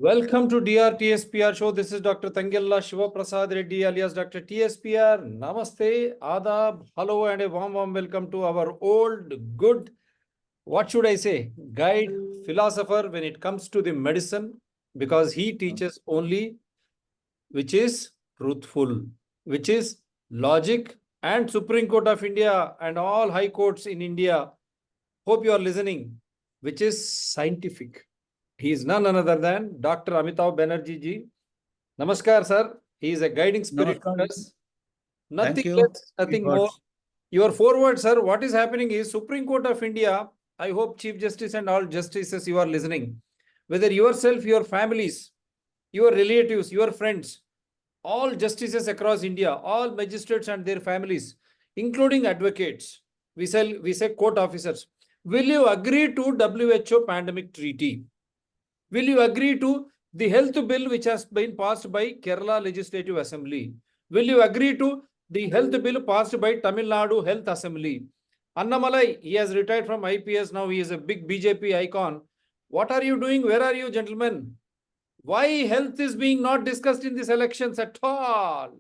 Welcome to DRTSPR show. This is Dr. Tangella Shiva Prasad Reddy alias Dr. TSPR. Namaste, Adab, hello, and a warm welcome to our old, good, what should I say, guide, philosopher when it comes to the medicine, because he teaches only which is truthful, which is logic, and Supreme Court of India and all high courts in India. Hope you are listening, which is scientific. He is none other than Dr. Amitabh Banerjee ji. Namaskar, sir. He is a guiding spirit for us. Nothing less, nothing more. Your forward, sir. What is happening is Supreme Court of India. I hope Chief Justice and all justices you are listening. Whether yourself, your families, your relatives, your friends, all justices across India, all magistrates and their families, including advocates, we say court officers. Will you agree to WHO pandemic treaty? Will you agree to the health bill which has been passed by Kerala Legislative Assembly? Will you agree to the health bill passed by Tamil Nadu Health Assembly? Annamalai, he has retired from IPS, now he is a big BJP icon. What are you doing? Where are you, gentlemen? Why health is being not discussed in these elections at all?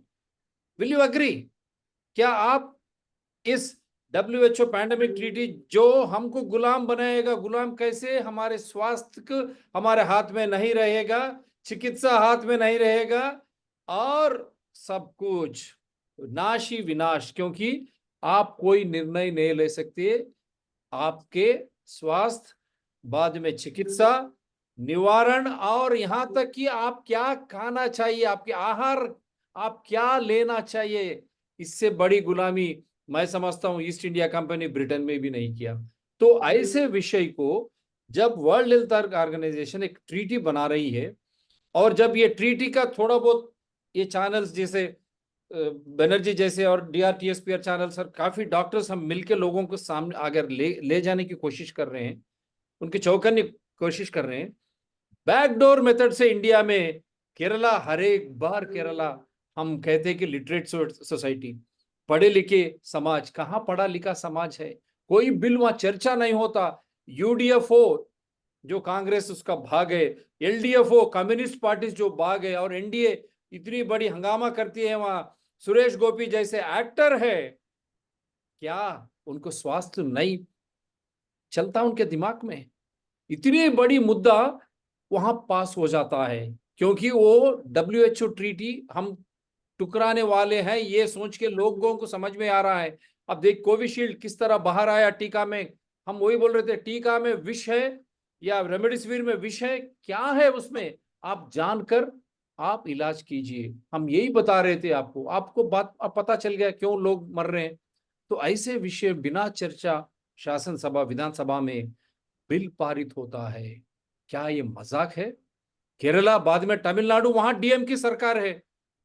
Will you agree? क्या आप इस WHO pandemic treaty जो हमको गुलाम बनाएगा, गुलाम कैसे? हमारे स्वास्थ्य हमारे हाथ में नहीं रहेगा, चिकित्सा हाथ में नहीं रहेगा, और सब कुछ नाश ही विनाश, क्योंकि आप कोई निर्णय नहीं ले सकते। आपके स्वास्थ्य, बाद में चिकित्सा, निवारण, और यहां तक कि आप क्या खाना चाहिए, आपके आहार, आप क्या लेना चाहिए, इससे बड़ी गुलामी मैं समझता हूं ईस्ट इंडिया कंपनी ब्रिटेन में भी नहीं किया। तो ऐसे विषय को जब वर्ल्ड हेल्थ ऑर्गेनाइजेशन एक ट्रीटी बना रही है, और जब ये ट्रीटी का थोड़ा बहुत ये चैनल्स जैसे बनर्जी जैसे और DRTSPR चैनल, सर काफी डॉक्टर्स हम मिलकर लोगों को सामने अगर ले जाने की कोशिश कर रहे हैं, उनकी चौकन्नी कोशिश कर रहे हैं। बैकडोर मेथड से इंडिया में केरला, हर एक बार केरला, हम कहते हैं कि लिटरेट सोसाइटी, पढ़े लिखे समाज, कहाँ पढ़ा लिखा समाज है? कोई बिल वहां चर्चा नहीं होता। UDFO जो कांग्रेस उसका भाग है, LDFO कम्युनिस्ट पार्टी जो भाग है, और NDA इतनी बड़ी हंगामा करती है वहां। सुरेश गोपी जैसे एक्टर है, क्या उनको स्वास्थ्य नहीं चलता उनके दिमाग में? इतनी बड़ी मुद्दा वहां पास हो जाता है, क्योंकि वो WHO ट्रीटी हम टुकराने वाले हैं, ये सोच के लोगों को समझ में आ रहा है। अब देख कोविशील्ड किस तरह बाहर आया टीका में, हम वही बोल रहे थे टीका में विष है या रेमडेसिविर में विष है, क्या है उसमें? आप जानकर आप इलाज कीजिए। हम यही बता रहे थे आपको, आपको बात अब पता चल गया क्यों लोग मर रहे हैं। तो ऐसे विषय बिना चर्चा शासन सभा, विधानसभा में बिल पारित होता है, क्या ये मजाक है? केरला, बाद में तमिलनाडु, वहां DM की सरकार है।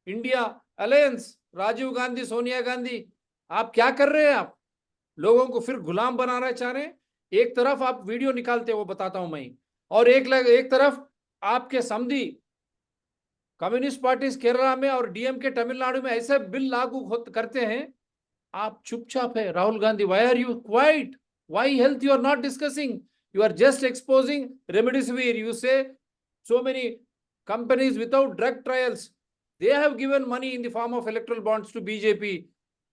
इंडिया अलायंस, राजीव गांधी, सोनिया गांधी, आप क्या कर रहे हैं? आप लोगों को फिर गुलाम बनाना चाह रहे हैं। एक तरफ आप वीडियो निकालते हैं, वो बताता हूं मैं, और एक तरफ आपके समधी कम्युनिस्ट पार्टी केरला में और DMK तमिलनाडु में ऐसे बिल लागू करते हैं, आप चुपचाप है। Rahul Gandhi, why are you quiet? Why health you are not discussing? You are just exposing remdesivir. You say so many companies without drug trials, they have given money in the form of electoral bonds to BJP.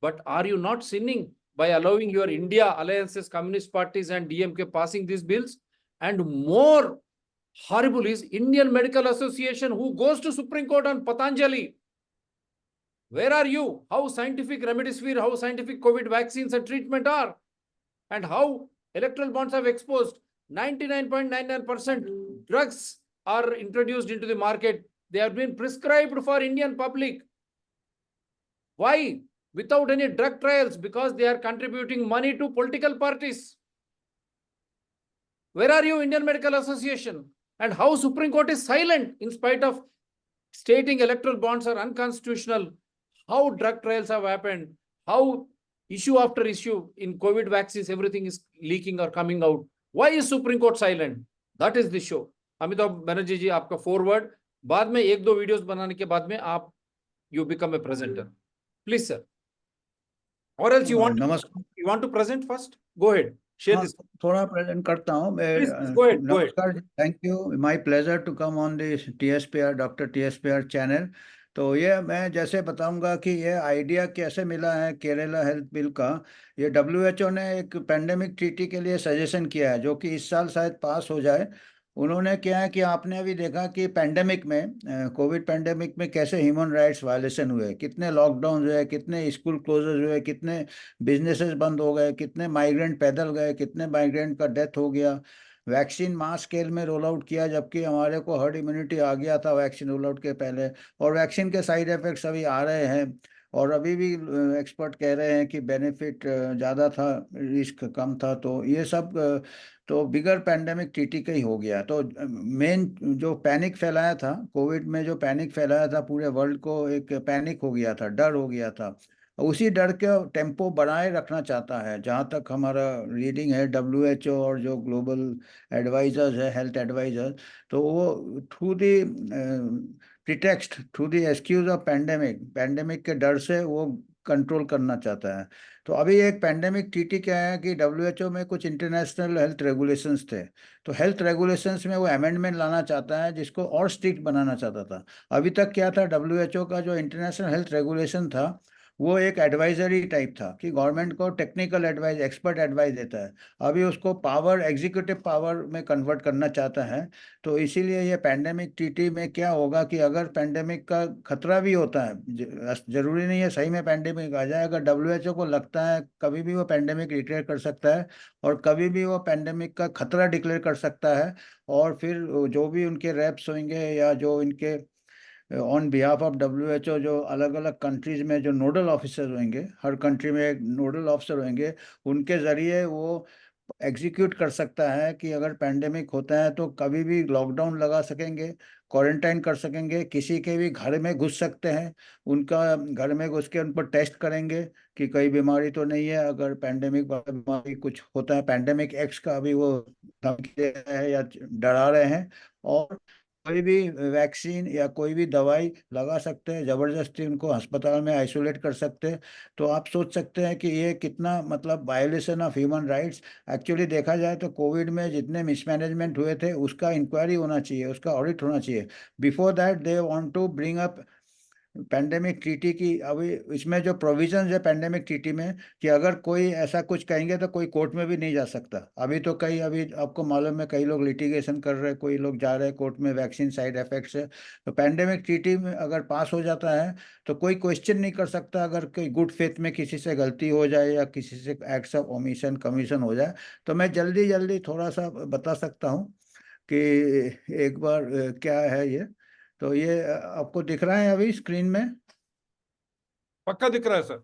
But are you not sinning by allowing your India alliances, communist parties and DMK passing these bills? And more horrible is Indian Medical Association, who goes to Supreme Court on Patanjali. Where are you? How scientific remdesivir, how scientific COVID vaccines and treatment are, and how electoral bonds have exposed 99.99% drugs are introduced into the market. They have been prescribed for Indian public. Why? Without any drug trials, because they are contributing money to political parties. Where are you, Indian Medical Association? And how Supreme Court is silent in spite of stating electoral bonds are unconstitutional? How drug trials have happened? How issue after issue in COVID vaccines, everything is leaking or coming out? Why is Supreme Court silent? That is the show. Amitabh Banerjee ji, आपका forward, बाद में एक दो videos बनाने के बाद में आप you become a presenter, please sir, or else you want to present first? Go ahead, share हाँ, this. थोड़ा प्रेजेंट करता हूँ मैं। Please go ahead, go ahead. नमस्कार, thank you, my pleasure to come on this TSPR, doctor TSPR channel. तो ये मैं जैसे बताऊंगा कि ये आइडिया कैसे मिला है केरला हेल्थ बिल का। ये डब्ल्यूएचओ ने एक पेंडेमिक ट्रीटी के लिए सजेशन किया है, जो कि इस साल शायद पास हो जाए। उन्होंने क्या है कि आपने अभी देखा कि पेंडेमिक में, कोविड पेंडेमिक में कैसे ह्यूमन राइट्स वायलेशन हुए, कितने लॉकडाउन हुए, कितने स्कूल क्लोजेस हुए, कितने बिजनेसेस बंद हो गए, कितने माइग्रेंट पैदल गए, कितने माइग्रेंट का डेथ हो गया। वैक्सीन मास स्केल में रोल आउट किया, जबकि हमारे को हर्ड इम्यूनिटी आ गया था वैक्सीन रोल आउट के पहले। और वैक्सीन के साइड इफेक्ट्स अभी आ रहे हैं, और अभी भी एक्सपर्ट कह रहे हैं कि बेनिफिट ज़्यादा था, रिस्क कम था। तो ये सब तो बिगर पेंडेमिक टीटी का ही हो गया। तो मेन जो पैनिक फैलाया था कोविड में, जो पैनिक फैलाया था पूरे वर्ल्ड को, एक पैनिक हो गया था, डर हो गया था। उसी डर के टेम्पो बनाए रखना चाहता है, जहाँ तक हमारा रीडिंग है डब्ल्यूएचओ और जो ग्लोबल एडवाइजर्स है, हेल्थ एडवाइजर्स। तो वो through the pretext, through the excuse of pandemic, pandemic के डर से वो कंट्रोल करना चाहता है। तो अभी एक पेंडेमिक टीटी क्या है कि डब्ल्यूएचओ में कुछ इंटरनेशनल हेल्थ रेगुलेशंस थे, तो हेल्थ रेगुलेशंस में वो अमेंडमेंट लाना चाहता है, जिसको और स्ट्रिक्ट बनाना चाहता था। अभी तक क्या था, डब्ल्यूएचओ का जो इंटरनेशनल हेल्थ रेगुलेशन था वो एक एडवाइजरी टाइप था, कि गवर्नमेंट को टेक्निकल एडवाइस, एक्सपर्ट एडवाइस देता है। अभी उसको पावर, एग्जीक्यूटिव पावर में कन्वर्ट करना चाहता है। तो इसीलिए ये पेंडेमिक टीटी में क्या होगा कि अगर पेंडेमिक का खतरा भी होता है, जरूरी नहीं है सही में पेंडेमिक आ जाए, अगर डब्ल्यूएचओ को लगता है कभी भी वो पेंडेमिक डिक्लेयर कर सकता है, और कभी भी वो पेंडेमिक का खतरा डिक्लेयर कर सकता है। और फिर जो भी उनके रेप्स होंगे, या जो इनके ऑन बिहाफ ऑफ डब्ल्यूएचओ जो अलग अलग कंट्रीज में जो नोडल ऑफिसर होंगे, हर कंट्री में एक नोडल ऑफिसर होंगे, उनके जरिए वो एग्जीक्यूट कर सकता है कि अगर पेंडेमिक होता है तो कभी भी लॉकडाउन लगा सकेंगे, क्वारंटाइन कर सकेंगे, किसी के भी घर में घुस सकते हैं, उनका घर में घुस के उन पर टेस्ट करेंगे कि कोई बीमारी तो नहीं है। अगर पेंडेमिक बीमारी कुछ होता है, पेंडेमिक एक्स का अभी वो धमकी दे रहे हैं या डरा रहे हैं, और कोई भी वैक्सीन या कोई भी दवाई लगा सकते हैं, जबरदस्ती उनको अस्पताल में आइसोलेट कर सकते हैं। तो आप सोच सकते हैं कि ये कितना मतलब violation of human rights. Actually देखा जाए तो कोविड में जितने मिसमैनेजमेंट हुए थे उसका इंक्वायरी होना चाहिए, उसका ऑडिट होना चाहिए। Before that they want to bring up pandemic treaty की। अभी इसमें जो प्रोविजंस है पेंडेमिक ट्रीटी में, कि अगर कोई ऐसा कुछ कहेंगे तो कोई कोर्ट में भी नहीं जा सकता। अभी तो कई, अभी आपको मालूम है कई लोग लिटिगेशन कर रहे हैं, कोई लोग जा रहे हैं कोर्ट में वैक्सीन साइड इफेक्ट्स है। तो पेंडेमिक ट्रीटी में अगर पास हो जाता है तो कोई क्वेश्चन नहीं कर सकता, अगर कोई गुड फेथ में किसी से गलती हो जाए या किसी से एक्ट्स ऑफ ओमिशन कमीशन हो जाए। तो मैं जल्दी जल्दी थोड़ा सा बता सकता हूँ कि एक बार क्या है ये। तो ये आपको दिख रहा है अभी स्क्रीन में। पक्का दिख रहा है सर।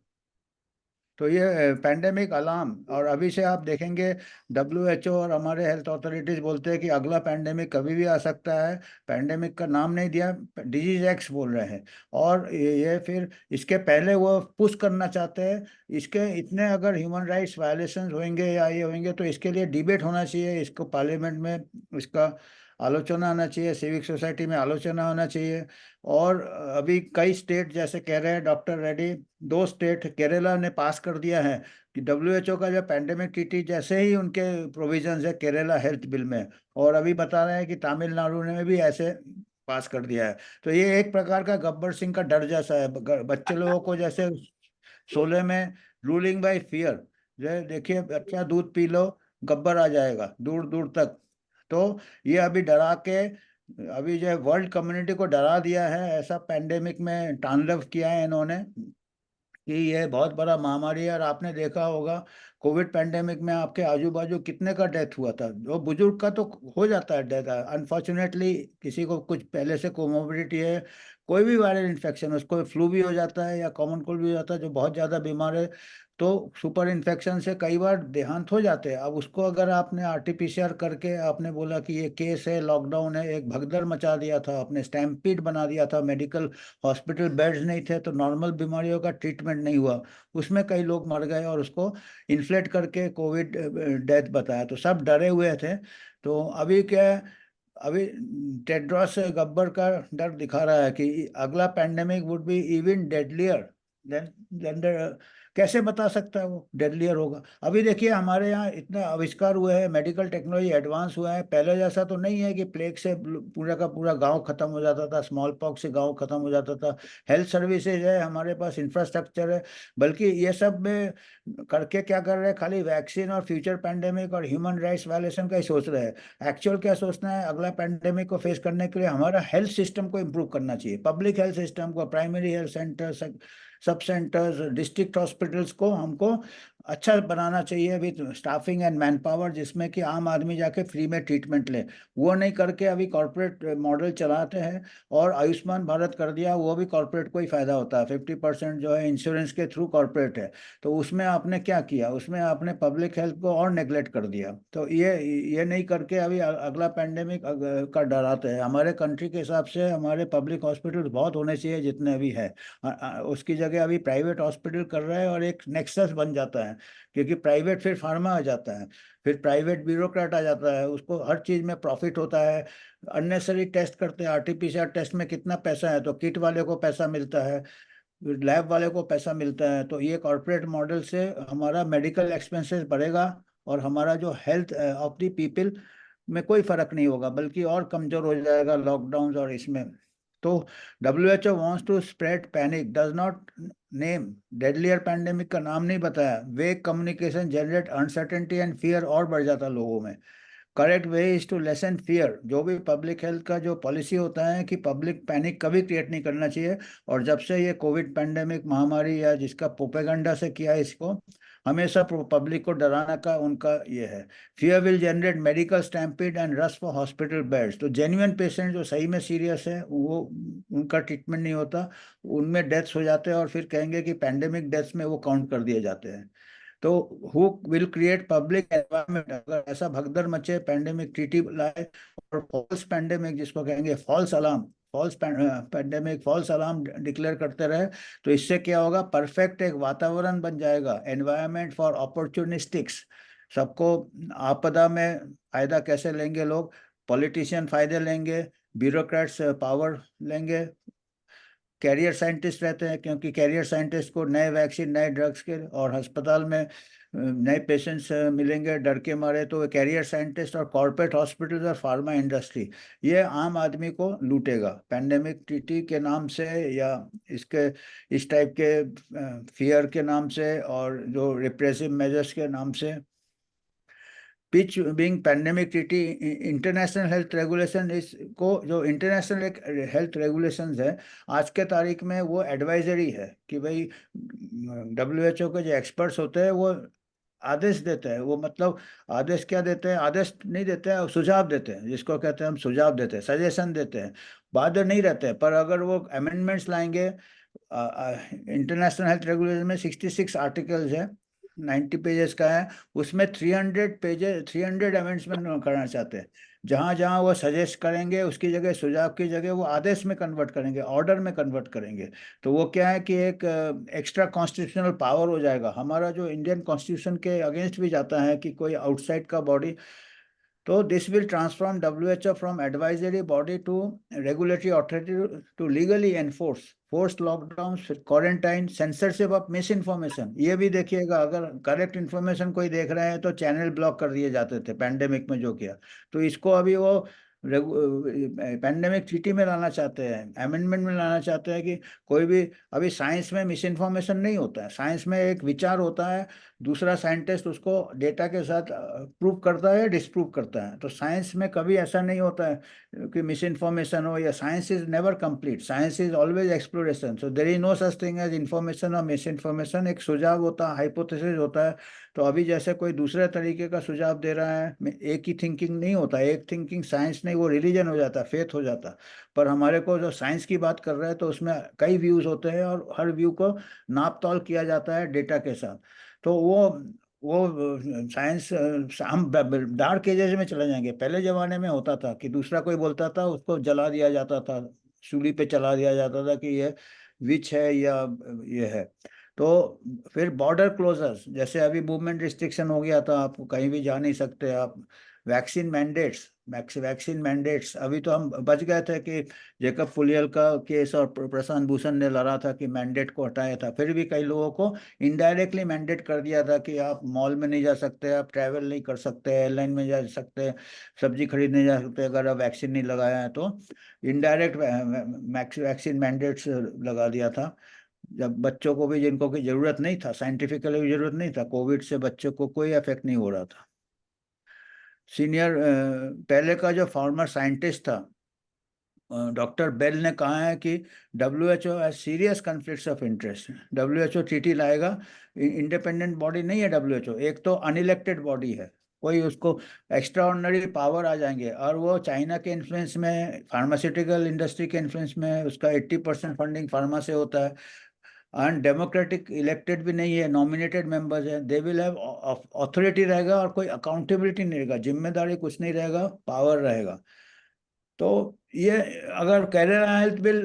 तो ये पेंडेमिक अलार्म, और अभी से आप देखेंगे डब्ल्यूएचओ और हमारे हेल्थ अथॉरिटीज बोलते हैं कि अगला पेंडेमिक कभी भी आ सकता है। पेंडेमिक का नाम नहीं दिया, डिजीज एक्स बोल रहे हैं। और ये फिर इसके पहले वो पुश करना चाहते हैं, इसके इतने अगर ह्यूमन राइट्स वायलेशन होंगे या ये होंगे तो इसके लिए डिबेट होना चाहिए, इसको पार्लियामेंट में इसका आलोचना होना चाहिए, सिविक सोसाइटी में आलोचना होना चाहिए। और अभी कई स्टेट जैसे कह रहे हैं डॉक्टर रेड्डी, दो स्टेट केरला ने पास कर दिया है कि डब्ल्यूएचओ का जो पेंडेमिक ट्रीटी जैसे ही उनके प्रोविजंस है केरला हेल्थ बिल में। और अभी बता रहे हैं कि तमिलनाडु ने भी ऐसे पास कर दिया है। तो ये एक प्रकार का गब्बर सिंह का डर जैसा है, बच्चे लोगों को जैसे शोले में रूलिंग बाय फियर, जो देखिए बच्चा दूध पी लो गब्बर आ जाएगा दूर दूर तक। तो ये अभी डरा के, अभी जो वर्ल्ड कम्युनिटी को डरा दिया है, ऐसा पेंडेमिक में तांडव किया है इन्होंने कि ये बहुत बड़ा महामारी है। और आपने देखा होगा कोविड पेंडेमिक में आपके आजू बाजू कितने का डेथ हुआ था, जो बुजुर्ग का तो हो जाता है डेथ, अनफॉर्चुनेटली किसी को कुछ पहले से कोमोबिडिटी है, कोई भी वायरल इन्फेक्शन, उसको फ्लू भी हो जाता है या कॉमन कोल्ड भी हो जाता है, जो बहुत ज़्यादा बीमार है तो सुपर इन्फेक्शन से कई बार देहांत हो जाते हैं। अब उसको अगर आपने आरटीपीसीआर करके आपने बोला कि ये केस है, लॉकडाउन है, एक भगदड़ मचा दिया था, आपने स्टैम्पीड बना दिया था, मेडिकल हॉस्पिटल बेड्स नहीं थे, तो नॉर्मल बीमारियों का ट्रीटमेंट नहीं हुआ, उसमें कई लोग मर गए, और उसको इन्फ्लेट करके कोविड डेथ बताया, तो सब डरे हुए थे। तो अभी क्या है, अभी टेड्रोस गब्बर का डर दिखा रहा है कि अगला pandemic would be even deadlier than than the कैसे बता सकता है वो डेडलियर होगा? अभी देखिए हमारे यहाँ इतना आविष्कार हुए हैं, मेडिकल टेक्नोलॉजी एडवांस हुआ है, पहले जैसा तो नहीं है कि प्लेग से पूरा का पूरा गांव खत्म हो जाता था, स्मॉल पॉक्स से गांव खत्म हो जाता था। हेल्थ सर्विसेज है, हमारे पास इंफ्रास्ट्रक्चर है, बल्कि ये सब में करके क्या कर रहे हैं, खाली वैक्सीन और फ्यूचर पैंडेमिक और ह्यूमन राइट्स वायलेशन का ही सोच रहे हैं। एक्चुअल क्या सोचना है, अगला पैंडेमिक को फेस करने के लिए हमारा हेल्थ सिस्टम को इम्प्रूव करना चाहिए, पब्लिक हेल्थ सिस्टम को, प्राइमरी हेल्थ सेंटर, सब सेंटर्स, डिस्ट्रिक्ट हॉस्पिटल्स को हमको अच्छा बनाना चाहिए with staffing and man power, जिसमें कि आम आदमी जाके फ्री में ट्रीटमेंट ले। वो नहीं करके अभी कॉर्पोरेट मॉडल चलाते हैं, और आयुष्मान भारत कर दिया, वो भी कॉर्पोरेट को ही फायदा होता है, 50% जो है इंश्योरेंस के थ्रू कॉर्पोरेट है। तो उसमें आपने क्या किया, उसमें आपने पब्लिक हेल्थ को और नेग्लेक्ट कर दिया। तो ये नहीं करके अभी अगला पैंडेमिक का डराते हैं। हमारे कंट्री के हिसाब से हमारे पब्लिक हॉस्पिटल बहुत होने चाहिए जितने अभी है, उसकी जगह अभी प्राइवेट हॉस्पिटल कर रहे हैं, और एक नेक्सस बन जाता है, क्योंकि प्राइवेट फिर फार्मा आ जाता है, फिर प्राइवेट ब्यूरोक्रेट आ जाता है, उसको हर चीज़ में प्रॉफिट होता है। अननेसरी टेस्ट करते हैं, आरटीपीसीआर टेस्ट में कितना पैसा है, तो किट वाले को पैसा मिलता है, लैब वाले को पैसा मिलता है। तो ये कॉर्पोरेट मॉडल से हमारा मेडिकल एक्सपेंसेस बढ़ेगा, और हमारा जो हेल्थ ऑफ द पीपल में कोई फर्क नहीं होगा, बल्कि और कमजोर हो जाएगा लॉकडाउन और इसमें। तो WHO wants to spread panic, does not name deadlier pandemic का नाम नहीं बताया, vague communication generate uncertainty and fear और बढ़ जाता लोगों में। Correct way is to lessen fear. जो भी पब्लिक हेल्थ का जो पॉलिसी होता है कि पब्लिक पैनिक कभी क्रिएट नहीं करना चाहिए, और जब से ये कोविड पैंडेमिक महामारी या जिसका प्रोपेगेंडा से किया है इसको, हमेशा पब्लिक को डराने का उनका ये है। Fear will generate medical stampede and rush for hospital beds. तो जेन्युइन पेशेंट जो सही में सीरियस है, वो उनका ट्रीटमेंट नहीं होता, उनमें डेथ्स हो जाते हैं, और फिर कहेंगे कि पैंडेमिक डेथ्स में वो काउंट कर दिए जाते हैं। तो who will create public environment, अगर ऐसा भगदड़ मचे, पैंडेमिक ट्रीटी लाए, और फॉल्स पैंडेमिक जिसको कहेंगे, false alarm, false pandemic, false alarm declare करते रहे, तो इससे क्या होगा, परफेक्ट एक वातावरण बन जाएगा, एनवायरनमेंट फॉर अपॉर्चुनिस्टिक्स। सबको आपदा में फायदा कैसे लेंगे लोग, पॉलिटिशियन फायदे लेंगे, ब्यूरोक्रेट्स पावर लेंगे, कैरियर साइंटिस्ट रहते हैं, क्योंकि कैरियर साइंटिस्ट को नए वैक्सीन, नए ड्रग्स के, और अस्पताल में नए पेशेंट्स मिलेंगे डर के मारे, तो कैरियर साइंटिस्ट और कॉर्पोरेट हॉस्पिटल्स और फार्मा इंडस्ट्री, ये आम आदमी को लूटेगा पैंडेमिक ट्रीटी के नाम से, या इसके इस टाइप के फियर के नाम से, और जो रिप्रेसिव मेजर्स के नाम से। Pitch being pandemic treaty, international health regulation, इसको जो इंटरनेशनल एक हेल्थ रेगुलेशंस है, आज के तारीख में वो एडवाइजरी है कि भाई WHO के जो एक्सपर्ट्स होते हैं वो आदेश देते हैं, वो मतलब आदेश क्या देते हैं, आदेश नहीं देते हैं, सुझाव देते हैं, जिसको कहते हैं हम सुझाव देते हैं, सजेशन देते हैं, बाध्य नहीं रहते हैं। पर अगर वो अमेंडमेंट्स लाएंगे, इंटरनेशनल हेल्थ रेगुलेशन में 66 आर्टिकल्स है, 90 पेजेस का है, उसमें 300 अमेंडमेंट करना चाहते हैं। जहाँ जहाँ वो सजेस्ट करेंगे, उसकी जगह, सुझाव की जगह, वो आदेश में कन्वर्ट करेंगे, ऑर्डर में कन्वर्ट करेंगे। तो वो क्या है कि एक एक्स्ट्रा कॉन्स्टिट्यूशनल पावर हो जाएगा हमारा, जो इंडियन कॉन्स्टिट्यूशन के अगेंस्ट भी जाता है कि कोई आउटसाइड का बॉडी। तो this will transform WHO from advisory body to regulatory authority to legally enforce force lockdown, quarantine, censorship of misinformation. ये भी देखिएगा, अगर करेक्ट इन्फॉर्मेशन कोई देख रहे हैं तो चैनल ब्लॉक कर दिए जाते थे पैंडेमिक में जो किया। तो इसको अभी वो पैंडेमिक ट्रीटी में लाना चाहते हैं, अमेंडमेंट में लाना चाहते हैं कि कोई भी, अभी साइंस में मिस इन्फॉर्मेशन नहीं होता है, साइंस में एक विचार होता है, दूसरा साइंटिस्ट उसको डेटा के साथ प्रूव करता है, डिसप्रूव करता है। तो साइंस में कभी ऐसा नहीं होता है कि मिस इन्फॉर्मेशन हो, या science is never complete, science is always exploration. So there is no such thing as information और मिस इन्फॉर्मेशन। एक सुझाव होता है, हाइपोथेसिस होता है। तो अभी जैसे कोई दूसरे तरीके का सुझाव दे रहा है, एक ही थिंकिंग नहीं होता, एक थिंकिंग साइंस नहीं, वो रिलीजन हो जाता, फेथ हो जाता। पर हमारे को जो साइंस की बात कर रहे हैं, तो उसमें कई व्यूज होते हैं, और हर व्यू को नाप तौल किया जाता है डेटा के साथ। तो वो साइंस, हम डार्क एजेस में चले जाएंगे। पहले जमाने में होता था कि दूसरा कोई बोलता था, उसको जला दिया जाता था, सूली पे चला दिया जाता था कि ये विच है या ये है। तो फिर बॉर्डर क्लोजर्स, जैसे अभी मूवमेंट रिस्ट्रिक्शन हो गया था, आप कहीं भी जा नहीं सकते आप, वैक्सीन मैंडेट्स, वैक्सीन मैंडेट्स, अभी तो हम बच गए थे कि जेकब पुलियल का केस और प्रशांत भूषण ने लड़ा था कि मैंडेट को हटाया था, फिर भी कई लोगों को इनडायरेक्टली मैंडेट कर दिया था कि आप मॉल में नहीं जा सकते, आप ट्रैवल नहीं कर सकते, एयरलाइन में जा सकते, सब्जी खरीदने जा सकते अगर आप वैक्सीन नहीं लगाया है तो। इनडायरेक्ट वैक्सीन मैंडेट्स लगा दिया था, जब बच्चों को भी जिनको की जरूरत नहीं था, साइंटिफिकली भी जरूरत नहीं था, कोविड से बच्चों को कोई इफेक्ट नहीं हो रहा था। सीनियर पहले का जो फॉर्मर साइंटिस्ट था डॉक्टर बेल ने कहा है कि WHO has serious conflicts of interest. WHO चीटी लाएगा, इंडिपेंडेंट बॉडी नहीं है WHO, एक तो अनइलेक्टेड बॉडी है, कोई उसको एक्स्ट्रा ऑर्डिनरी पावर आ जाएंगे, और वो चाइना के इन्फ्लुएंस में, फार्मास्यूटिकल इंडस्ट्री के इन्फ्लुएंस में, उसका 80% फंडिंग फार्मा से होता है, एंड डेमोक्रेटिक इलेक्टेड भी नहीं है, नॉमिनेटेड मेंबर्स हैं, दे विल हैव अथॉरिटी रहेगा और कोई अकाउंटेबिलिटी नहीं रहेगा, जिम्मेदारी कुछ नहीं रहेगा, पावर रहेगा। तो ये अगर केरला हेल्थ बिल,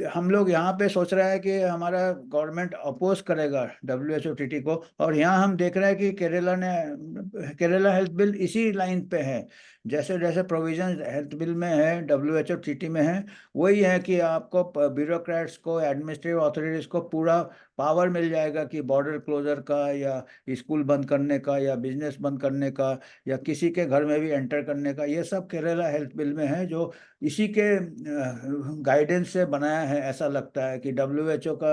हम लोग यहाँ पे सोच रहे हैं कि हमारा गवर्नमेंट अपोज करेगा WHO टीटी को, और यहाँ हम देख रहे हैं कि केरला हेल्थ बिल इसी लाइन पे है, जैसे जैसे प्रोविजन हेल्थ बिल में है, WHO टीटी में है, वही है कि आपको ब्यूरोक्रेट्स को, एडमिनिस्ट्रेटिव अथॉरिटीज को पूरा पावर मिल जाएगा कि बॉर्डर क्लोजर का, या स्कूल बंद करने का, या बिजनेस बंद करने का, या किसी के घर में भी एंटर करने का, ये सब केरला हेल्थ बिल में है, जो इसी के गाइडेंस से बनाया है। ऐसा लगता है कि WHO का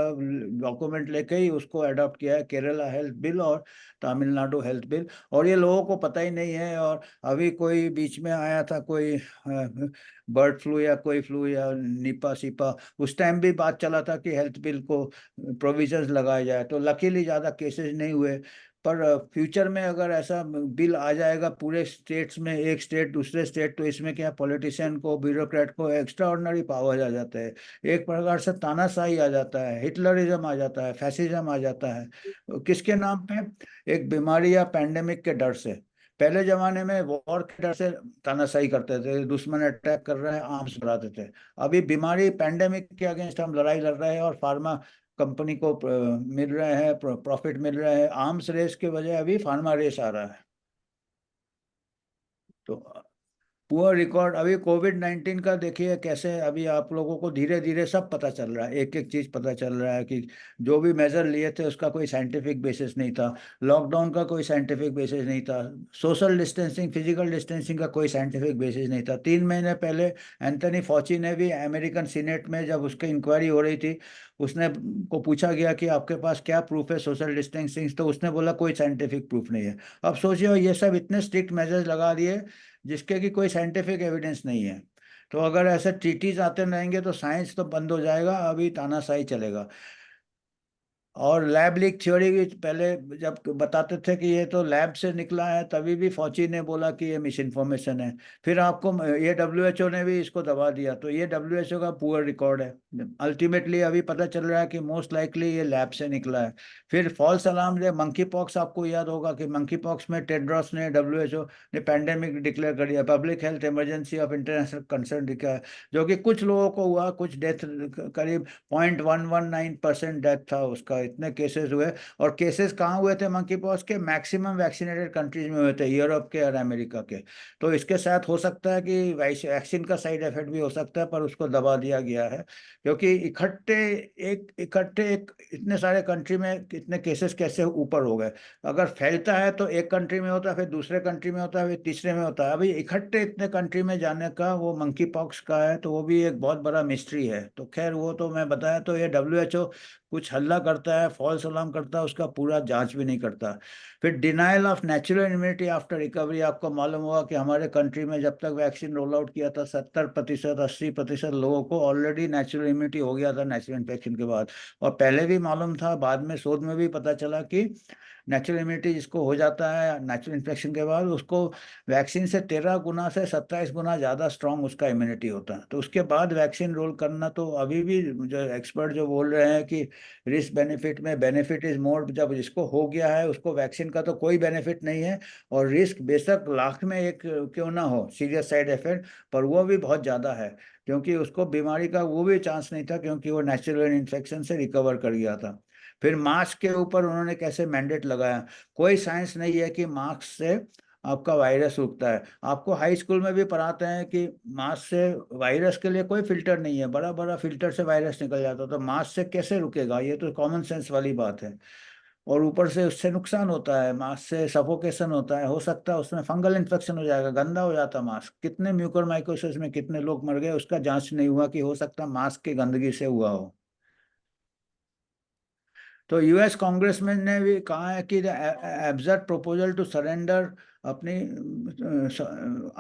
डॉक्यूमेंट लेके ही उसको अडॉप्ट किया है, केरला हेल्थ बिल और तमिलनाडु हेल्थ बिल, और ये लोगों को पता ही नहीं है। और अभी कोई बीच में आया था, कोई बर्ड फ्लू या कोई फ्लू या निपा सिपा, उस टाइम भी बात चला था कि हेल्थ बिल को प्रोविजंस लगाया जाए, तो लकीली ज़्यादा केसेस नहीं हुए। पर फ्यूचर में अगर ऐसा बिल आ जाएगा पूरे स्टेट्स में, एक स्टेट दूसरे स्टेट, तो इसमें क्या पॉलिटिशियन को, ब्यूरोक्रेट को एक्स्ट्रा ऑर्डिनरी पावर आ जाता है, एक प्रकार से तानाशाही आ जाता है, हिटलरिज्म आ जाता है, फैसिज्म आ जाता है। किसके नाम पे? एक बीमारी या पैंडेमिक के डर से। पहले जमाने में वॉर के डर से तानाशाही करते थे, दुश्मन अटैक कर रहे हैं, आर्म्स बढ़ाते थे। अभी बीमारी पैंडेमिक के अगेंस्ट हम लड़ाई लड़ रहे हैं, और फार्मा कंपनी को मिल रहे हैं, प्रॉफिट मिल रहे हैं, आर्म्स रेस के बजाय अभी फार्मा रेस आ रहा है। तो पुअर रिकॉर्ड, अभी कोविड-19 का देखिए कैसे, अभी आप लोगों को धीरे धीरे सब पता चल रहा है, एक एक चीज पता चल रहा है कि जो भी मेजर लिए थे उसका कोई साइंटिफिक बेसिस नहीं था, लॉकडाउन का कोई साइंटिफिक बेसिस नहीं था, सोशल डिस्टेंसिंग, फिजिकल डिस्टेंसिंग का कोई साइंटिफिक बेसिस नहीं था। 3 महीने पहले एंथनी फॉची ने भी अमेरिकन सीनेट में, जब उसकी इंक्वायरी हो रही थी, उसने को पूछा गया कि आपके पास क्या प्रूफ है सोशल डिस्टेंसिंग, तो उसने बोला कोई साइंटिफिक प्रूफ नहीं है। अब सोचिए, ये सब इतने स्ट्रिक्ट मेजर्स लगा दिए जिसके कि कोई साइंटिफिक एविडेंस नहीं है। तो अगर ऐसे ट्रीटीज आते रहेंगे तो साइंस तो बंद हो जाएगा, अभी तानाशाही चलेगा। और लैब लीक थ्योरी भी पहले जब बताते थे कि ये तो लैब से निकला है, तभी भी फॉची ने बोला कि ये मिस इन्फॉर्मेशन है। फिर आपको ये WHO ने भी इसको दबा दिया, तो ये WHO का पुअर रिकॉर्ड है। अल्टीमेटली अभी पता चल रहा है कि मोस्ट लाइकली ये लैब से निकला है। फिर फॉल्स अलार्म, जो मंकी पॉक्स, आपको याद होगा कि मंकी पॉक्स में टेड्रोस ने, WHO ने पैंडेमिक डिक्लेयर कर दिया, public health emergency of international concern दिखा, जो कि कुछ लोगों को हुआ, कुछ डेथ, करीब 0.119% डेथ था उसका, इतने केसेस हुए। और केसेस कहाँ हुए थे मंकी पॉक्स के? मैक्सिमम वैक्सीनेटेड कंट्रीज में हुए थे, यूरोप के और अमेरिका के। तो इसके साथ हो सकता है कि वैक्सीन का साइड इफेक्ट भी हो सकता है, पर उसको दबा दिया गया है, क्योंकि इकट्ठे एक इतने सारे कंट्री में इतने केसेस कैसे ऊपर हो गए? अगर फैलता है तो एक कंट्री में होता है, फिर दूसरे कंट्री में होता है, फिर तीसरे में होता है। अभी इकट्ठे इतने कंट्री में जाने का, वो मंकी पॉक्स का है, तो वो भी एक बहुत बड़ा मिस्ट्री है। तो खैर, वो तो मैं बताया, तो ये WHO कुछ हल्ला करता है, फॉल्स अलार्म करता है, उसका पूरा जांच भी नहीं करता। फिर denial of natural immunity after recovery, आपको मालूम होगा कि हमारे कंट्री में जब तक वैक्सीन रोल आउट किया था, 70%, 80% लोगों को ऑलरेडी नेचुरल इम्यूनिटी हो गया था नेचुरल इन्फेक्शन के बाद। और पहले भी मालूम था, बाद में शोध में भी पता चला कि नेचुरल इम्यूनिटी जिसको हो जाता है नेचुरल इन्फेक्शन के बाद, उसको वैक्सीन से 13 गुना से 27 गुना ज़्यादा स्ट्रांग उसका इम्यूनिटी होता है। तो उसके बाद वैक्सीन रोल करना, तो अभी भी जो एक्सपर्ट जो बोल रहे हैं कि रिस्क बेनिफिट में बेनिफिट इज मोर, जब जिसको हो गया है उसको वैक्सीन का तो कोई बेनिफिट नहीं है, और रिस्क बेशक लाख में एक क्यों ना हो सीरियस साइड इफेक्ट, पर वो भी बहुत ज़्यादा है, क्योंकि उसको बीमारी का वो भी चांस नहीं था, क्योंकि वो नेचुरल इन्फेक्शन से रिकवर कर गया था। फिर मास्क के ऊपर उन्होंने कैसे मैंडेट लगाया? कोई साइंस नहीं है कि मास्क से आपका वायरस रुकता है। आपको हाई स्कूल में भी पढ़ाते हैं कि मास्क से वायरस के लिए कोई फिल्टर नहीं है, बड़ा बड़ा फिल्टर से वायरस निकल जाता, तो मास्क से कैसे रुकेगा? ये तो कॉमन सेंस वाली बात है। और ऊपर से उससे नुकसान होता है, मास्क से सफोकेशन होता है, हो सकता है उसमें फंगल इन्फेक्शन हो जाएगा, गंदा हो जाता है मास्क। कितने म्यूकोरमाइकोसिस में कितने लोग मर गए, उसका जांच नहीं हुआ कि हो सकता है मास्क की गंदगी से हुआ हो। तो यूएस कांग्रेसमैन ने भी कहा है कि एब्सर्ड प्रपोजल टू सरेंडर अपनी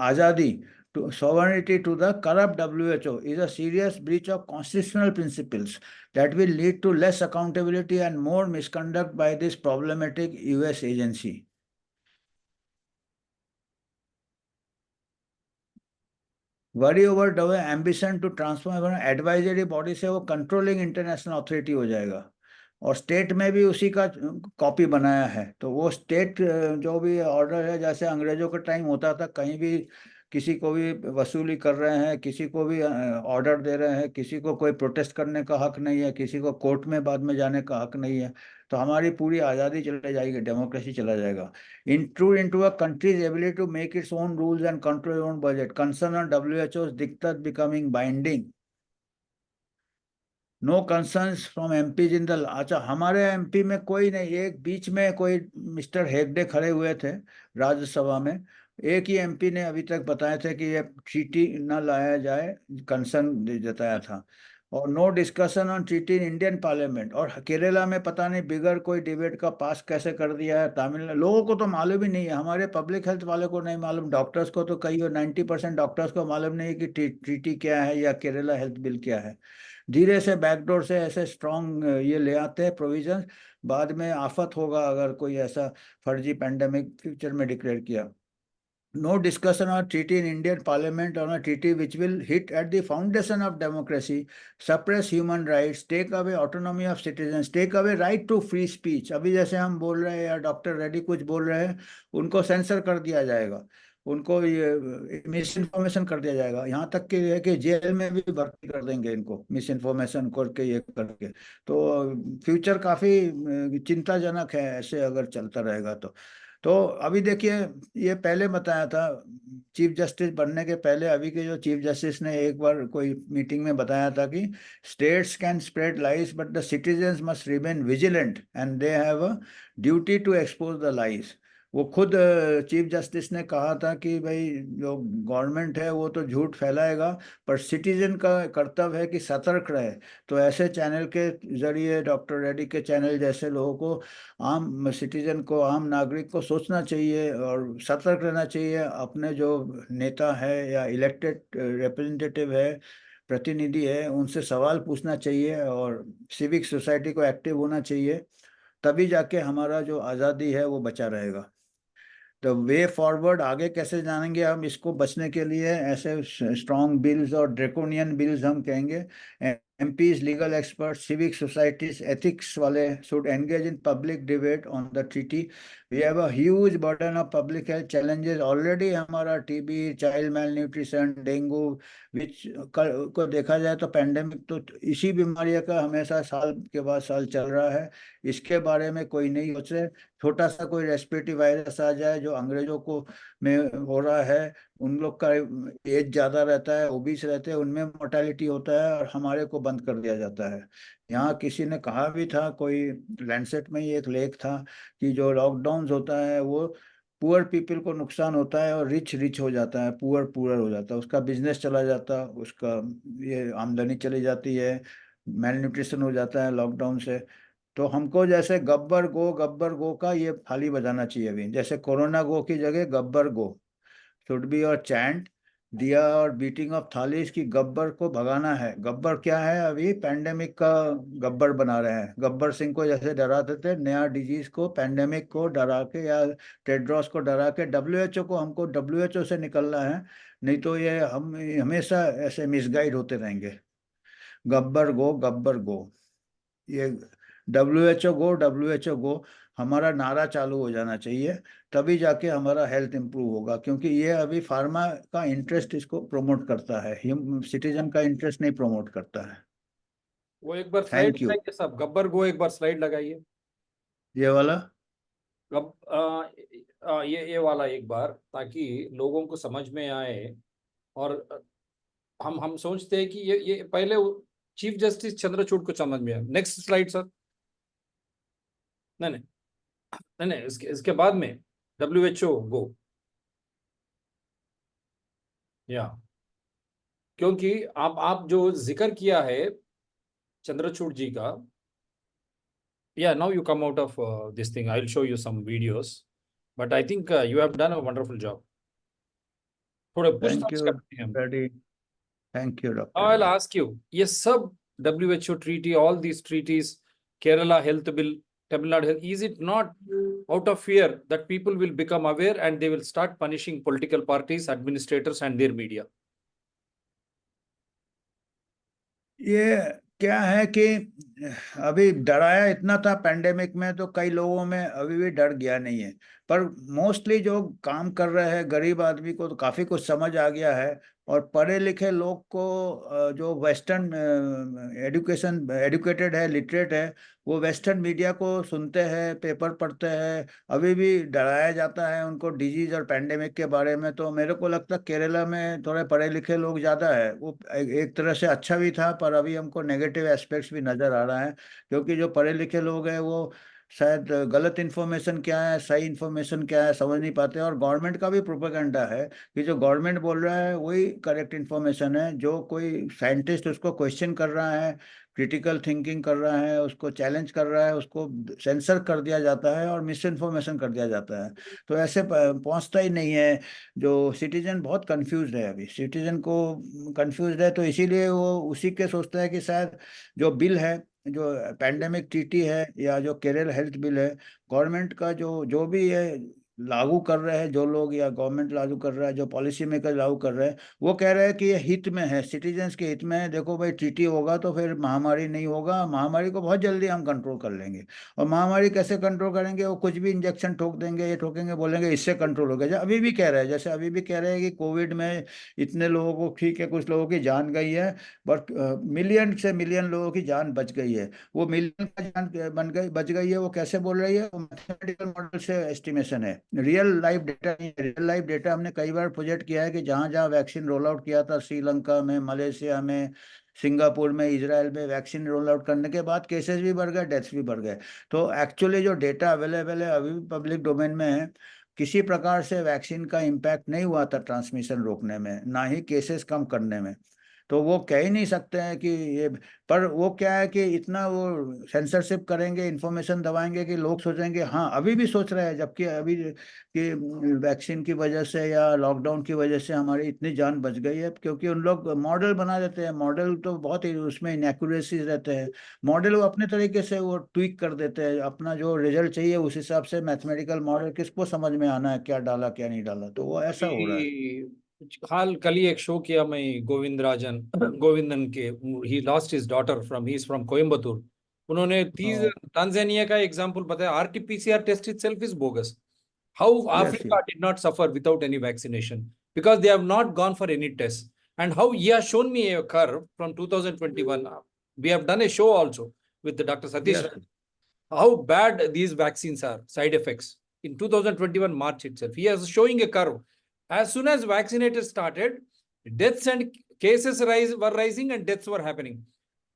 आज़ादी to sovereignty to the corrupt WHO is a serious breach of constitutional principles that will lead to less accountability and more misconduct by this problematic US agency. Worry over the ambition to transform advisory body से वो controlling international authority हो जाएगा। और state में भी उसी का copy बनाया है। तो वो स्टेट जो भी ऑर्डर है, जैसे अंग्रेजों का टाइम होता था, कहीं भी किसी को भी वसूली कर रहे हैं, किसी को भी ऑर्डर दे रहे हैं, किसी को कोई प्रोटेस्ट करने का हक नहीं है, किसी को कोर्ट में बाद में जाने का हक नहीं है। तो हमारी पूरी आज़ादी चले जाएगी, डेमोक्रेसी चला जाएगा। Intrude into a country's ability to make its own rules and control its own budget. Concern on WHO's diktat becoming binding. No concerns from MPs in the. अच्छा, हमारे एमपी में कोई नहीं। एक बीच में कोई मिस्टर हेगडे खड़े हुए थे राज्यसभा में, एक ही एमपी ने अभी तक बताए थे कि ये ट्रीटी न लाया जाए, कंसर्न जताया था। और no discussion on treaty in Indian parliament. और केरला में पता नहीं बिगर कोई डिबेट का पास कैसे कर दिया है। तमिलनाडु लोगों को तो मालूम ही नहीं है, हमारे पब्लिक हेल्थ वाले को नहीं मालूम, डॉक्टर्स को तो कई 90% डॉक्टर्स को मालूम नहीं है कि ट्रीटी क्या है या केरला हेल्थ बिल क्या है। धीरे से बैकडोर से ऐसे स्ट्रॉन्ग ये ले आते हैं प्रोविजन, बाद में आफत होगा अगर कोई ऐसा फर्जी पैंडेमिक फ्यूचर में डिक्लेयर किया। No discussion on treaty in Indian parliament on a treaty which will hit at the foundation of democracy, suppress human rights, take away autonomy of citizens, take away right to free speech. अभी जैसे हम बोल रहे हैं या doctor Reddy कुछ बोल रहे हैं, उनको सेंसर कर दिया जाएगा, उनको ये मिस इन्फॉर्मेशन कर दिया जाएगा, यहाँ तक कि है कि जेल में भी भर्ती कर देंगे इनको मिस इन्फॉर्मेशन करके, ये करके। तो फ्यूचर काफ़ी चिंताजनक है ऐसे अगर चलता रहेगा तो अभी देखिए, ये पहले बताया था चीफ जस्टिस बनने के पहले, अभी के जो चीफ जस्टिस ने एक बार कोई मीटिंग में बताया था कि states can spread lies but the citizens must remain vigilant and they have a duty to expose the lies. वो खुद चीफ जस्टिस ने कहा था कि भाई जो गवर्नमेंट है वो तो झूठ फैलाएगा, पर सिटीजन का कर्तव्य है कि सतर्क रहे। तो ऐसे चैनल के जरिए, डॉक्टर रेड्डी के चैनल जैसे लोगों को, आम सिटीजन को, आम नागरिक को सोचना चाहिए और सतर्क रहना चाहिए। अपने जो नेता है या इलेक्टेड रिप्रेजेंटेटिव है, प्रतिनिधि है, उनसे सवाल पूछना चाहिए और सिविक सोसाइटी को एक्टिव होना चाहिए। तभी जाके हमारा जो आज़ादी है वो बचा रहेगा। तो वे फॉरवर्ड आगे कैसे जानेंगे हम इसको बचने के लिए? ऐसे स्ट्रॉन्ग बिल्स और ड्रेकोनियन बिल्स हम कहेंगे। MPs, legal experts, civic societies, ethics वाले should engage in public debate on the treaty. We have a huge burden of public health challenges already। हमारा TB, चाइल्ड malnutrition, डेंगू, विच को देखा जाए तो pandemic तो इसी बीमारी का हमेशा साल के बाद साल चल रहा है। इसके बारे में कोई नहीं सोच रहे। छोटा सा कोई रेस्पिरेटरी वायरस आ जाए जो अंग्रेजों को में हो रहा है, उन लोग का एज ज़्यादा रहता है, ओबीस रहते हैं, उनमें मोर्टेलिटी होता है और हमारे को बंद कर दिया जाता है। यहाँ किसी ने कहा भी था, कोई लैंडसेट में ही एक लेख था कि जो लॉकडाउन होता है वो पुअर पीपल को नुकसान होता है और रिच रिच हो जाता है, पुअर पुअर हो जाता है, उसका बिजनेस चला जाता है, उसका ये आमदनी चली जाती है, मेल न्यूट्रिशन हो जाता है लॉकडाउन से। तो हमको जैसे गब्बर गो का ये थाली बजाना चाहिए अभी, जैसे कोरोना गो की जगह गब्बर गो शुड बी और चैंट दिया और बीटिंग ऑफ थालीज की गब्बर को भगाना है। गब्बर क्या है? अभी पेंडेमिक का गब्बर बना रहे हैं। गब्बर सिंह को जैसे डराते थे, नया डिजीज को, पेंडेमिक को डरा के या टेड्रोस को डरा के, WHO को, हमको WHO से निकलना है, नहीं तो ये हम हमेशा ऐसे मिसगाइड होते रहेंगे। गब्बर गो, गब्बर गो, ये WHO गो हमारा नारा चालू हो जाना चाहिए। तभी जाके हमारा हेल्थ इंप्रूव होगा, क्योंकि ये अभी फार्मा का इंटरेस्ट इसको प्रमोट करता है, सिटीजन का इंटरेस्ट नहीं प्रमोट करता है। वो एक बार स्लाइड थैंक यू। लगाइए सब, गब्बर गो एक बार स्लाइड लगाइए। ये वाला गब ये वाला एक बार, ताकि लोगों को समझ में आए। और हम सोचते हैं कि ये पहले चीफ जस्टिस चंद्रचूड़ को समझ में आए। Next slide sir. नहीं नहीं नहीं नहीं, इसके बाद में WHO गो, या क्योंकि आप जो जिक्र किया है चंद्रचूड़ जी का, या now you come out of this thing, I will show you some videos, but I think you have done a wonderful job. थोड़े थैंक पूछताछ यू करते हैं हम। Doctor D, thank you Now doctor I'll D. ask you, ये सब WHO treaty, all these treaties, Kerala health bill, Tamil Nadu health, is it not out of fear that people will become aware and they will start punishing political parties, administrators and their media? ये क्या है कि अभी डराया इतना था pandemic में, तो कई लोगों में अभी भी डर गया नहीं है। पर मोस्टली जो काम कर रहे हैं गरीब आदमी को तो काफ़ी कुछ समझ आ गया है। और पढ़े लिखे लोग को जो वेस्टर्न एडुकेटेड है, लिटरेट है, वो वेस्टर्न मीडिया को सुनते हैं, पेपर पढ़ते हैं। अभी भी डराया जाता है उनको डिजीज और पेंडेमिक के बारे में। तो मेरे को लगता है केरला में थोड़े पढ़े लिखे लोग ज़्यादा है। वो एक तरह से अच्छा भी था, पर अभी हमको नेगेटिव एस्पेक्ट्स भी नज़र आ रहा है। क्योंकि जो पढ़े लिखे लोग हैं वो शायद गलत इन्फॉर्मेशन क्या है, सही इन्फॉर्मेशन क्या है, समझ नहीं पाते। और गवर्नमेंट का भी प्रोपेगेंडा है कि जो गवर्नमेंट बोल रहा है वही करेक्ट इन्फॉर्मेशन है। जो कोई साइंटिस्ट उसको क्वेश्चन कर रहा है, क्रिटिकल थिंकिंग कर रहा है, उसको चैलेंज कर रहा है, उसको सेंसर कर दिया जाता है और मिस इन्फॉर्मेशन कर दिया जाता है। तो ऐसे पहुंचता ही नहीं है। जो सिटीजन बहुत कंफ्यूज है, अभी सिटीजन को कंफ्यूज है, तो इसीलिए वो उसी के सोचता है कि शायद जो बिल है, जो पैंडेमिक ट्रीटी है या जो केरल हेल्थ बिल है, गवर्नमेंट का जो जो भी है लागू कर रहे हैं जो लोग, या गवर्नमेंट लागू कर रहा है, जो पॉलिसी मेकर लागू कर रहे हैं, वो कह रहे हैं कि ये हित में है, सिटीजन्स के हित में है। देखो भाई, ट्रीटी होगा तो फिर महामारी नहीं होगा, महामारी को बहुत जल्दी हम कंट्रोल कर लेंगे। और महामारी कैसे कंट्रोल करेंगे? वो कुछ भी इंजेक्शन ठोक देंगे, ये ठोकेंगे, बोलेंगे इससे कंट्रोल हो गया। अभी भी कह रहे हैं, जैसे अभी भी कह रहे हैं कि कोविड में इतने लोगों को, ठीक है कुछ लोगों की जान गई है, बट मिलियन से मिलियन लोगों की जान बच गई है। वो मिलियन का जान बन गई, बच गई है, वो कैसे बोल रही है? वो मैथमेटिकल मॉडल से एस्टिमेशन है, रियल लाइफ डेटा नहीं है। रियल लाइफ डेटा हमने कई बार प्रोजेक्ट किया है कि जहाँ जहाँ वैक्सीन रोल आउट किया था, श्रीलंका में, मलेशिया में, सिंगापुर में, इजराइल में, वैक्सीन रोल आउट करने के बाद केसेस भी बढ़ गए, डेथ्स भी बढ़ गए। तो एक्चुअली जो डेटा अवेलेबल है अभी भी पब्लिक डोमेन में है, किसी प्रकार से वैक्सीन का इम्पैक्ट नहीं हुआ था ट्रांसमिशन रोकने में, ना ही केसेस कम करने में। तो वो कह ही नहीं सकते हैं कि ये, पर वो क्या है कि इतना वो सेंसरशिप करेंगे, इंफॉर्मेशन दबाएंगे कि लोग सोचेंगे, हाँ अभी भी सोच रहे हैं, जबकि अभी कि वैक्सीन की वजह से या लॉकडाउन की वजह से हमारी इतनी जान बच गई है। क्योंकि उन लोग मॉडल बना देते हैं, मॉडल तो बहुत ही उसमें इनएक्यूरेसीज रहते हैं। मॉडल वो अपने तरीके से वो ट्वीक कर देते हैं, अपना जो रिजल्ट चाहिए उस हिसाब से। मैथमेटिकल मॉडल किसको समझ में आना है क्या डाला क्या नहीं डाला, तो वो ऐसा हो रहा है। अभी हाल कल ही एक शो किया मैं, गोविंदन के, he lost his daughter from, he is from Coimbatore. उन्होंने 30 हाँ, तांजानिया का एग्जांपल बताया, RT-PCR test itself is bogus. How yes Africa did not suffer without any vaccination, because they have not gone for any tests. And how he has shown me a curve from 2021. We have done a show also with the Dr. Satish yes Rai, how bad these vaccines are, side effects. In 2021 March itself, he is showing a curve. As soon as vaccinators started, deaths and cases were rising and deaths were happening.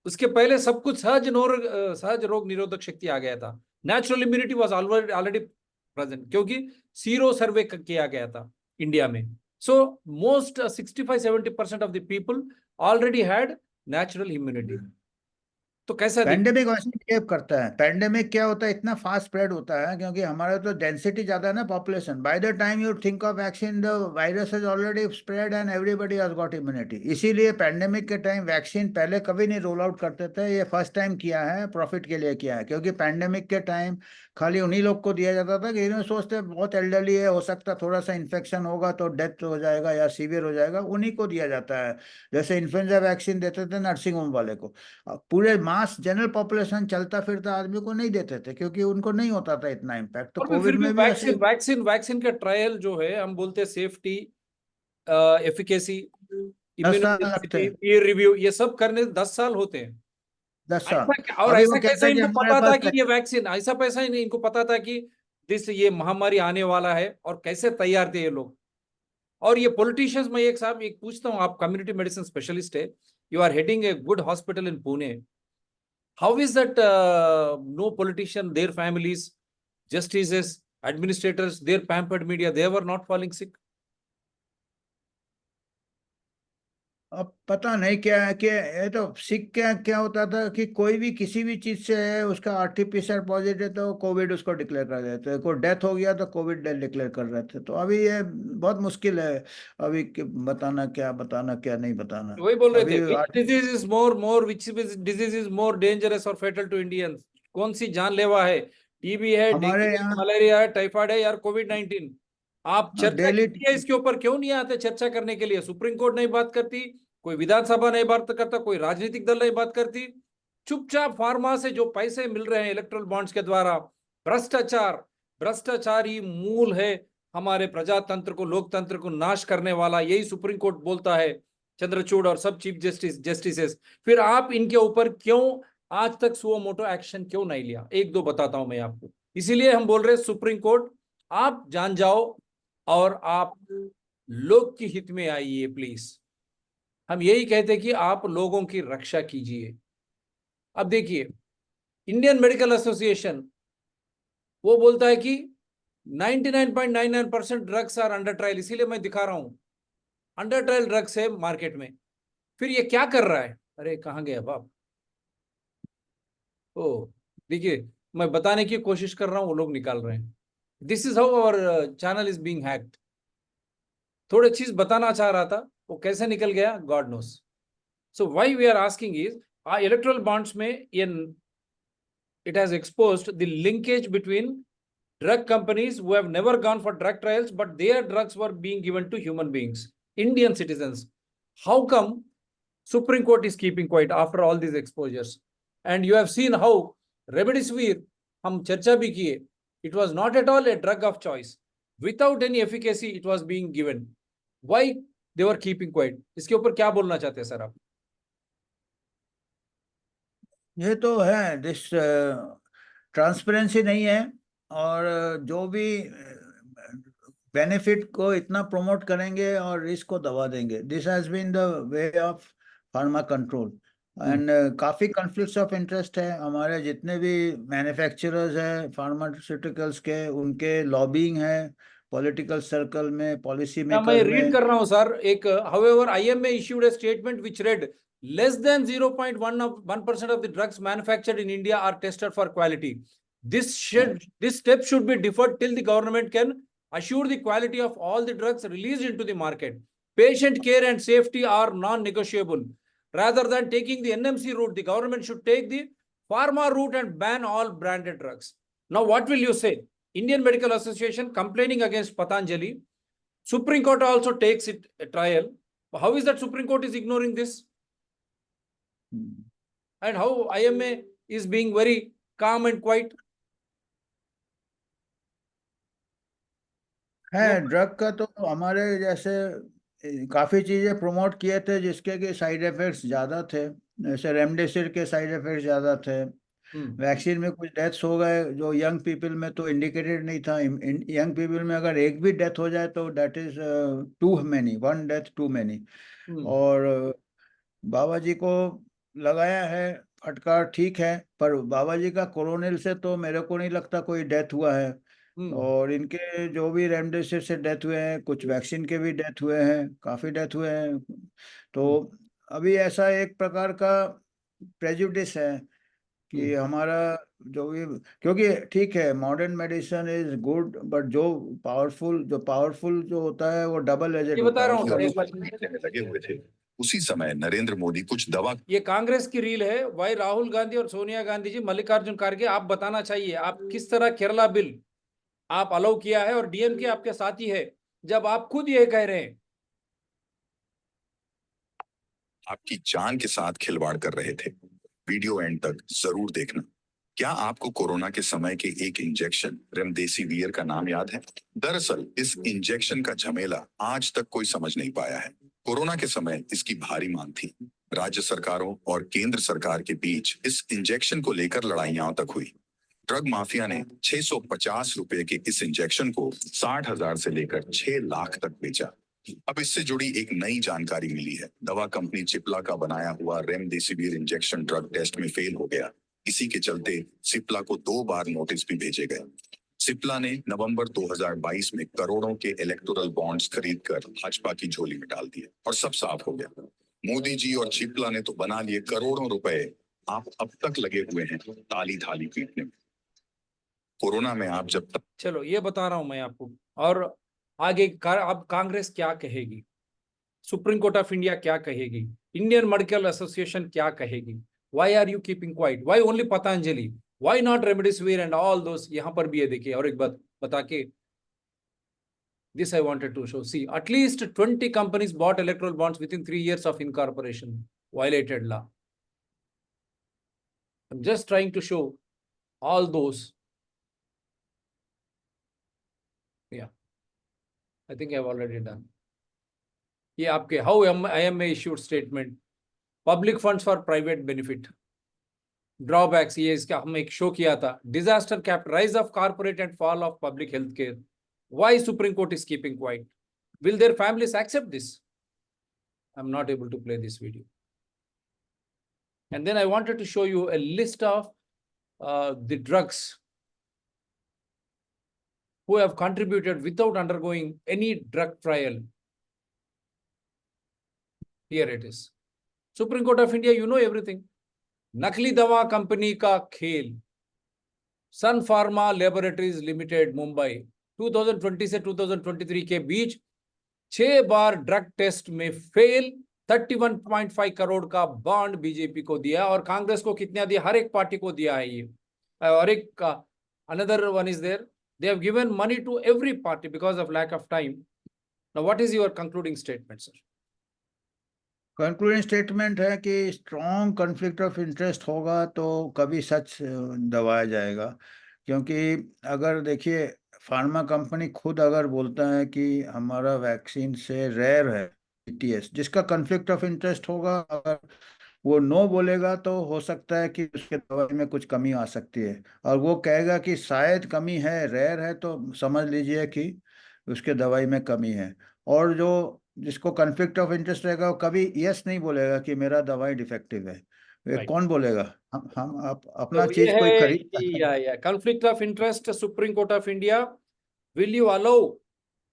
उसके पहले सब कुछ सहज रोग निरोधक शक्ति आ गया था। Natural immunity was already present, क्योंकि सीरो सर्वे किया गया था इंडिया में। So most 65-70% of the people already had natural immunity. तो कैसा दिख। पैंडेमिक वैसे बिहेव करता है। पैंडेमिक क्या होता है, इतना फास्ट स्प्रेड होता है क्योंकि हमारा तो डेंसिटी ज्यादा है ना, population. By the time you think of vaccine, the virus has already spread and everybody has got immunity. इसीलिए पैंडेमिक के टाइम वैक्सीन पहले कभी नहीं रोल आउट करते थे, ये फर्स्ट टाइम किया है, प्रॉफिट के लिए किया है। क्योंकि पैंडेमिक के टाइम खाली उन्हीं लोग को दिया जाता था कि इन्हें सोचते बहुत एल्डरली है, हो सकता थोड़ा सा इन्फेक्शन होगा तो डेथ हो जाएगा या सीवियर हो जाएगा, उन्हीं को दिया जाता है। जैसे इन्फ्लुएंजा वैक्सीन देते थे नर्सिंग होम वाले को, पूरे मास जनरल पॉपुलेशन चलता फिरता आदमी को नहीं देते थे, क्योंकि उनको नहीं होता था इतना इम्पैक्ट। तो और भी फिर कोविड भी में भी ऐसे वैक्सीन वैक्सीन वैक्सीन का ट्रायल जो है, हम बोलते हैं सेफ्टी, एफिकेसी, 10 साल लगते इम्यूनोजेनिसिटी, हैं, पीयर रिव्यू, ये सब करने 10 साल होते हैं। 10 साल। ऐसा और अभी वो ऐसा कहता कैसे है कि इनको हमारे पता था पास कि ये वैक्सीन, ऐसा पैसा ही नहीं, इनको पता था कि दिस ये महामारी आने वाला है और कैसे तैयार थे ये लोग। और ये पॉलिटिशियंस, मैं एक साहब एक पूछता हूँ, आप कम्युनिटी मेडिसिन स्पेशलिस्ट है, you are heading a good hospital in Pune, how is that no politician, their families, justices, administrators, their pampered media, they were not falling sick? अब पता नहीं क्या है कि ये तो सिक क्या क्या होता था कि कोई भी किसी भी चीज से है उसका आरटीपीसीआर पॉजिटिव तो कोविड उसको डिक्लेयर कर देते हैं, कोई डेथ हो गया तो कोविड डेथ डिक्लेयर कर रहे थे। तो अभी ये बहुत मुश्किल है अभी बताना क्या नहीं बताना। वही बोल रहे थे, अभी which disease is more which disease is more dangerous or fatal to Indians? कौन सी जानलेवा है? टीबी है, हमारे डेंगू है, यहाँ मलेरिया है, टाइफाइड है, यार कोविड-19। आप चर्चा डेली कीजिए इसके ऊपर, क्यों नहीं आते चर्चा करने के लिए? सुप्रीम कोर्ट नहीं बात करती, कोई विधानसभा नहीं बात करता, कोई राजनीतिक दल नहीं बात करती, चुपचाप फार्मा से जो पैसे मिल रहे हैं इलेक्ट्रल बॉन्ड्स के द्वारा, भ्रष्टाचार, भ्रष्टाचार ही मूल है हमारे प्रजातंत्र को, लोकतंत्र को नाश करने वाला, यही सुप्रीम कोर्ट बोलता है, चंद्रचूड़ और सब चीफ जस्टिसेस। फिर आप इनके ऊपर क्यों आज तक सुओ मोटो एक्शन क्यों नहीं लिया? एक दो बताता हूं मैं आपको। इसीलिए हम बोल रहे हैं सुप्रीम कोर्ट, आप जान जाओ और आप लोग की हित में आइए प्लीज। हम यही कहते हैं कि आप लोगों की रक्षा कीजिए। अब देखिए, इंडियन मेडिकल एसोसिएशन वो बोलता है कि 99.99% ड्रग्स आर अंडर ट्रायल, इसीलिए मैं दिखा रहा हूं, अंडर ट्रायल ड्रग्स है मार्केट में। फिर ये क्या कर रहा है? अरे कहां गया बाप? ओ देखिए, मैं बताने की कोशिश कर रहा हूं, वो लोग निकाल रहे हैं। This is how our channel is being hacked. थोड़ी चीज बताना चाह रहा था, वो कैसे निकल गया God knows. So why we are asking is, electoral bonds में it has exposed the linkage between drug companies who have never gone for drug trials, but their drugs were being given to human beings, Indian citizens. How come Supreme Court is keeping quiet after all these exposures? And you have seen how Remdesivir, हम चर्चा भी किए, it was not at all a drug of choice. Without any efficacy, it was being given. Why they were keeping quiet? इसके ऊपर क्या बोलना चाहते हैं सर आप? ये तो है दिस ट्रांसपेरेंसी नहीं है, और जो भी बेनिफिट को इतना प्रमोट करेंगे और रिस्क को दबा देंगे। This has been the way of pharma control and काफ़ी कॉन्फ्लिक्ट्स ऑफ इंटरेस्ट है। हमारे जितने भी मैन्युफैक्चरर्स हैं फार्मास्यूटिकल्स के, उनके लॉबिंग है पॉलिटिकल सर्कल में, पॉलिसी मैं मेकर्स रीड में। कर रहा हूं सर एक, however IMA issued a statement which read less than 0.1% of the drugs manufactured in India are tested for quality. This step should be deferred till the government can assure the quality of all the drugs released into the market. Patient care and safety are non-negotiable. Rather than taking the NMC route, the government should take the pharma route and ban all branded drugs. Now, what will you say? Indian Medical Association complaining against Patanjali. Supreme Court also takes it a trial. How is that Supreme Court is ignoring this? And how IMA is being very calm and quiet? है drug का तो हमारे जैसे काफ़ी चीज़ें promote किए थे जिसके कि साइड इफ़ेक्ट्स ज़्यादा थे, जैसे रेमडेसिविर के साइड इफ़ेक्ट्स ज़्यादा थे। वैक्सीन में कुछ डेथ्स हो गए जो यंग पीपल में तो इंडिकेटेड नहीं था। यंग पीपल में अगर एक भी डेथ हो जाए तो that is too many, one death too many. और बाबा जी को लगाया है फटकार, ठीक है, पर बाबा जी का कोरोनिल से तो मेरे को नहीं लगता कोई डेथ हुआ है। और इनके जो भी रेमडेसिविर से डेथ हुए हैं, कुछ वैक्सीन के भी डेथ हुए हैं, काफ़ी डेथ हुए हैं। तो अभी ऐसा एक प्रकार का प्रेजुडिस है कि हमारा जो भी, क्योंकि ठीक है modern medicine is good, but जो पावरफुल जो होता है वो डबल एजेड ये होता बता है। रहा हूँ सर, एक बार लगे हुए थे उसी समय नरेंद्र मोदी कुछ दवा, ये कांग्रेस की रील है, भाई राहुल गांधी और सोनिया गांधी जी, मल्लिकार्जुन खड़गे, आप बताना चाहिए आप किस तरह केरला बिल आप अलाउ किया है, और डीएमके आपके साथी है जब आप खुद ये कह रहे हैं। आपकी जान के साथ खिलवाड़ कर रहे थे। वीडियो एंड तक जरूर देखना। क्या आपको कोरोना के समय के एक इंजेक्शन रेमडेसिविर का नाम याद है? दरअसल इस इंजेक्शन का झमेला आज तक कोई समझ नहीं पाया है। कोरोना के समय इसकी भारी मांग थी। राज्य सरकारों और केंद्र सरकार के बीच इस इंजेक्शन को लेकर लड़ाइयां तक हुई। ड्रग माफिया ने 650 रुपए के इस इंजेक्शन को 60,000 से लेकर 6 लाख तक बेचा। अब इससे जुड़ी एक नई जानकारी मिली है। दवा कंपनी सिप्ला का बनाया हुआ रेमडेसिविर इंजेक्शन ड्रग टेस्ट में फेल हो गया। इसी के चलते सिप्ला को 2 बार नोटिस भी भेजे गए। सिप्ला ने नवंबर 2022 में करोड़ों के इलेक्टोरल बॉन्ड्स खरीदकर भाजपा की झोली में डाल दिए और सब साफ हो गया। मोदी जी और सिप्ला ने तो बना लिए करोड़ों रुपए। आप अब तक लगे हुए हैं ताली थाली पीटने में। कोरोना में आप जब तक चलो ये बता रहा हूं मैं आपको। और आगे अब कांग्रेस क्या कहेगी, सुप्रीम कोर्ट ऑफ इंडिया क्या कहेगी, इंडियन मेडिकल एसोसिएशन क्या कहेगी, why are you keeping quiet, why only Patanjali, why not remdesivir and all those. यहाँ पर भी है देखिए। और एक बात बता के this I wanted to show. See, at least 20 companies bought electoral bonds within 3 years of incorporation, violated law. I'm just trying to show all those. Yeah, I think I've already done. ये आपके how IMA issued statement, public funds for private benefit, drawbacks, ये इसका हम एक show किया था, disaster cap, rise of corporate and fall of public health care. Why Supreme Court is keeping quiet? Will their families accept this? I'm not able to play this video. And then I wanted to show you a list of the drugs who have contributed without undergoing any drug trial. Here it is. Supreme Court of India, you know everything. नकली दवा company का खेल, सन pharma laboratories limited Mumbai 2020 से 2023 के बीच 6 बार drug test में fail, 31.5 crore का bond BJP को दिया। और कांग्रेस को कितना दिया? हर एक पार्टी को दिया है ये। और एक another one is there, they have given money to every party because of lack of time. Now what is your concluding statement sir? Concluding statement है कि स्ट्रॉन्ग कॉन्फ्लिक्ट ऑफ इंटरेस्ट होगा तो कभी सच दबाया जाएगा। क्योंकि अगर देखिए, फार्मा कंपनी खुद अगर बोलता है कि हमारा वैक्सीन से रेयर है टीएस, जिसका कॉन्फ्लिक्ट ऑफ इंटरेस्ट होगा, अगर वो नो बोलेगा तो हो सकता है कि उसके दवाई में कुछ कमी आ सकती है। और वो कहेगा कि शायद कमी है, रेयर है, तो समझ लीजिए कि उसके दवाई में कमी है। और जो जिसको कॉन्फ्लिक्ट ऑफ इंटरेस्ट रहेगा वो कभी यस नहीं बोलेगा कि मेरा दवाई डिफेक्टिव है। वे Right. कौन बोलेगा? हम अपना तो चीज ये कोई है खरीद या conflict of interest. Supreme Court of India, will you allow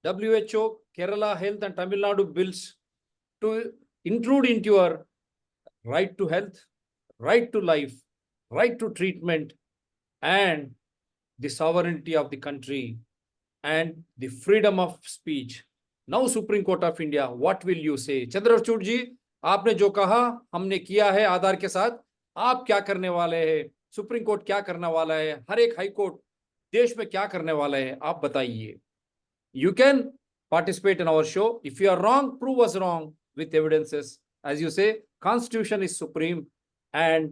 WHO, Kerala Health and Tamil Nadu bills to intrude into your right to health, right to life, right to treatment, and the sovereignty of the country and the freedom of speech? Now Supreme Court of India, what will you say? Chandrachud जी, आपने जो कहा हमने किया है आधार के साथ, आप क्या करने वाले हैं? सुप्रीम कोर्ट क्या करने वाला है? हर एक हाई कोर्ट देश में क्या करने वाला है? आप बताइए। You can participate in our show. If you are wrong, prove us wrong with evidences. As you say, Constitution is supreme and